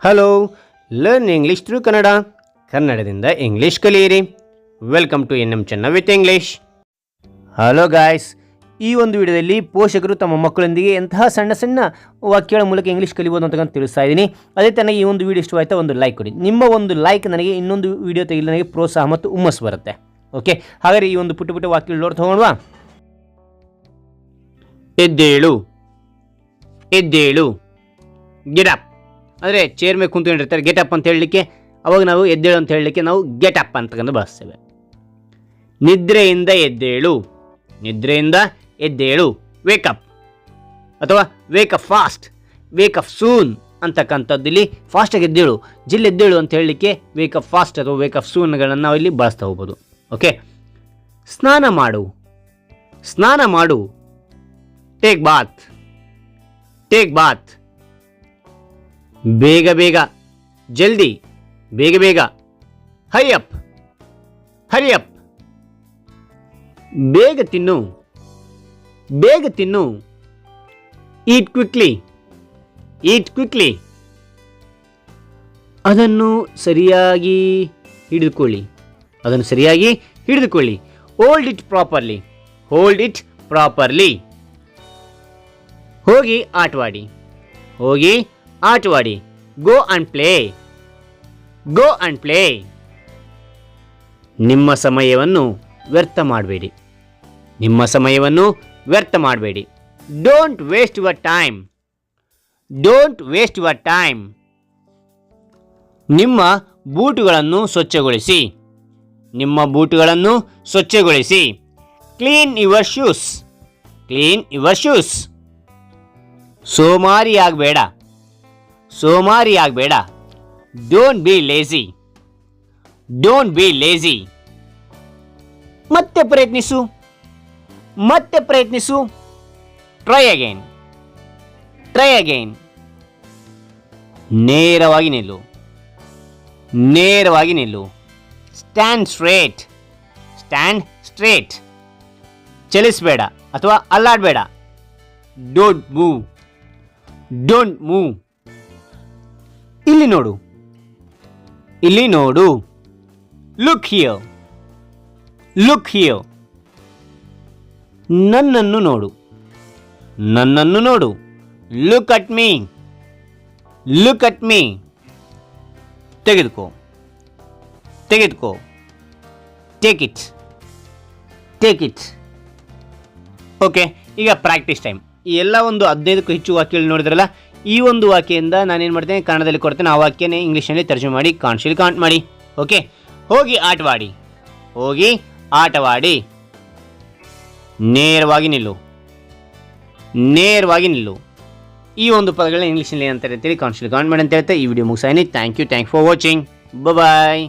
Hello, learn English through Kannada. ಕನ್ನಡದಿಂದ English ಕಲಿಯಿರಿ. Welcome to N M ಚೆನ್ನ ವಿತ್ ಇಂಗ್ಲೀಷ್. ಹಲೋ ಗಾಯ್ಸ್, ಈ ಒಂದು ವಿಡಿಯೋದಲ್ಲಿ ಪೋಷಕರು ತಮ್ಮ ಮಕ್ಕಳೊಂದಿಗೆ ಎಂತಹ ಸಣ್ಣ ಸಣ್ಣ ವಾಕ್ಯಗಳ ಮೂಲಕ ಇಂಗ್ಲೀಷ್ ಕಲಿಬೋದು ಅಂತ ತಿಳಿಸ್ತಾ ಇದ್ದೀನಿ. ಅದೇ ತನಗೆ ಈ ಒಂದು ವಿಡಿಯೋ ಇಷ್ಟವಾಯ್ತಾ ಒಂದು ಲೈಕ್ ಕೊಡಿ. ನಿಮ್ಮ ಒಂದು ಲೈಕ್ ನನಗೆ ಇನ್ನೊಂದು ವಿಡಿಯೋ ತೆಗೆಯಲು ನನಗೆ ಪ್ರೋತ್ಸಾಹ ಮತ್ತು ಹುಮ್ಮಸ್ಸು ಬರುತ್ತೆ. ಓಕೆ, ಹಾಗಾದರೆ ಈ ಒಂದು ಪುಟ್ಟ ವಾಕ್ಯಗಳು ನೋಡಿ ತಗೊಳ್ವಾ. ಎದ್ದೇಳು, ಎದ್ದೇಳು. ಗೆಟ್ ಅಪ್ ಅಂದರೆ ಚೇರ್ ಮೇಲೆ ಕುಂತ್ಕೊಂಡಿರ್ತಾರೆ, ಗೆಟ್ ಅಪ್ ಅಂತ ಹೇಳಲಿಕ್ಕೆ. ಅವಾಗ ನಾವು ಎದ್ದೇಳು ಅಂತ ಹೇಳಲಿಕ್ಕೆ ನಾವು ಗೆಟ್ ಅಪ್ ಅಂತಕ್ಕಂಥ ಬಳಸ್ತೇವೆ. ನಿದ್ರೆಯಿಂದ ಎದ್ದೇಳು, ನಿದ್ರೆಯಿಂದ ಎದ್ದೇಳು. ವೇಕಪ್ ಅಥವಾ ವೇಕಪ್ ಫಾಸ್ಟ್, ವೇಕಪ್ ಸೂನ್ ಅಂತಕ್ಕಂಥದ್ದು ಇಲ್ಲಿ ಫಾಸ್ಟಾಗಿ ಎದ್ದೇಳು, ಜಿಲ್ ಎದ್ದೇಳು ಅಂತ ಹೇಳಲಿಕ್ಕೆ ವೇಕಪ್ ಫಾಸ್ಟ್ ಅಥವಾ ವೇಕಪ್ ಸೂನ್ಗಳನ್ನು ನಾವು ಇಲ್ಲಿ ಬಳಸ್ತಾ ಹೋಗ್ಬೋದು. ಓಕೆ, ಸ್ನಾನ ಮಾಡು, ಸ್ನಾನ ಮಾಡು. Take bath, take bath. ಬೇಗ ಬೇಗ, ಜಲ್ದಿ, ಬೇಗ ಬೇಗ. Hurry up, hurry up. ಬೇಗ ತಿನ್ನು, ಬೇಗ ತಿನ್ನು. Eat quickly, eat quickly. ಅದನ್ನು ಸರಿಯಾಗಿ ಹಿಡಿದುಕೊಳ್ಳಿ, ಅದನ್ನು ಸರಿಯಾಗಿ ಹಿಡಿದುಕೊಳ್ಳಿ. Hold it properly, hold it properly. ಹೋಗಿ ಆಟವಾಡಿ, ಹೋಗಿ ಆಟವಾಡಿ. Go and play, go and play. ನಿಮ್ಮ ಸಮಯವನ್ನು ವ್ಯರ್ಥ ಮಾಡಬೇಡಿ, ನಿಮ್ಮ ಸಮಯವನ್ನು ವ್ಯರ್ಥ ಮಾಡಬೇಡಿ. Don't waste your time, don't waste your time. ನಿಮ್ಮ ಬೂಟುಗಳನ್ನು ಸ್ವಚ್ಛಗೊಳಿಸಿ, ನಿಮ್ಮ ಬೂಟುಗಳನ್ನು ಸ್ವಚ್ಛಗೊಳಿಸಿ. Clean your shoes, clean your shoes. ಸೋಮಾರಿಯಾಗಬೇಡ, ಸೋಮಾರಿಯಾಗಬೇಡ. Don't be lazy, don't be lazy. ಮತ್ತೆ ಪ್ರಯತ್ನಿಸು, ಮತ್ತೆ ಪ್ರಯತ್ನಿಸು. Try again, try again. ನೇರವಾಗಿ ನಿಲ್ಲು, ನೇರವಾಗಿ ನಿಲ್ಲು. Stand straight, stand straight. ಚಲಿಸಬೇಡ ಅಥವಾ ಅಲ್ಲಾಡಬೇಡ. Don't move, don't move. ಇಲ್ಲಿ ನೋಡು, ಇಲ್ಲಿ ನೋಡು. Look here, look here. ನನ್ನನ್ನು ನೋಡು, ನನ್ನನ್ನು ನೋಡು. Look at me, look at me. ತೆಗೆದುಕೋ, ತೆಗೆದುಕೋ. Take it, take it. Okay, ಈಗ ಪ್ರಾಕ್ಟೀಸ್ ಟೈಮ್. ಈ ಎಲ್ಲ ಒಂದು 15ಕ್ಕೂ ಹೆಚ್ಚು ವಾಕ್ಯಗಳು ನೋಡಿದ್ರಲ್ಲ, ಈ ಒಂದು ವಾಕ್ಯದಿಂದ ನಾನೇನು ಮಾಡ್ತೇನೆ, ಕನ್ನಡದಲ್ಲಿ ಕೊಡ್ತೇನೆ. ಆ ವಾಕ್ಯನೇ ಇಂಗ್ಲೀಷಲ್ಲಿ ತರ್ಜುಮೆ ಮಾಡಿ ಕಾಣಿಸಲಿ ಕಾಂಟ್ ಮಾಡಿ. ಓಕೆ, ಹೋಗಿ ಆಟವಾಡಿ, ಹೋಗಿ ಆಟವಾಡಿ. ನೇರವಾಗಿ ನಿಲ್ಲು, ನೇರವಾಗಿ ನಿಲ್ಲು. ಈ ಒಂದು ಪದಗಳನ್ನ ಇಂಗ್ಲೀಷಲ್ಲಿ ಏನಂತ ಹೇಳ್ತೀರಿ ಕಾಣಿಸಲಿ ಕಾಂಟ್ ಮಾಡಿ ಅಂತ ಹೇಳ್ತಾ ಈ ವಿಡಿಯೋ ಮುಗಿಸಾಯಿನಿ. Thank you for watching. Bye.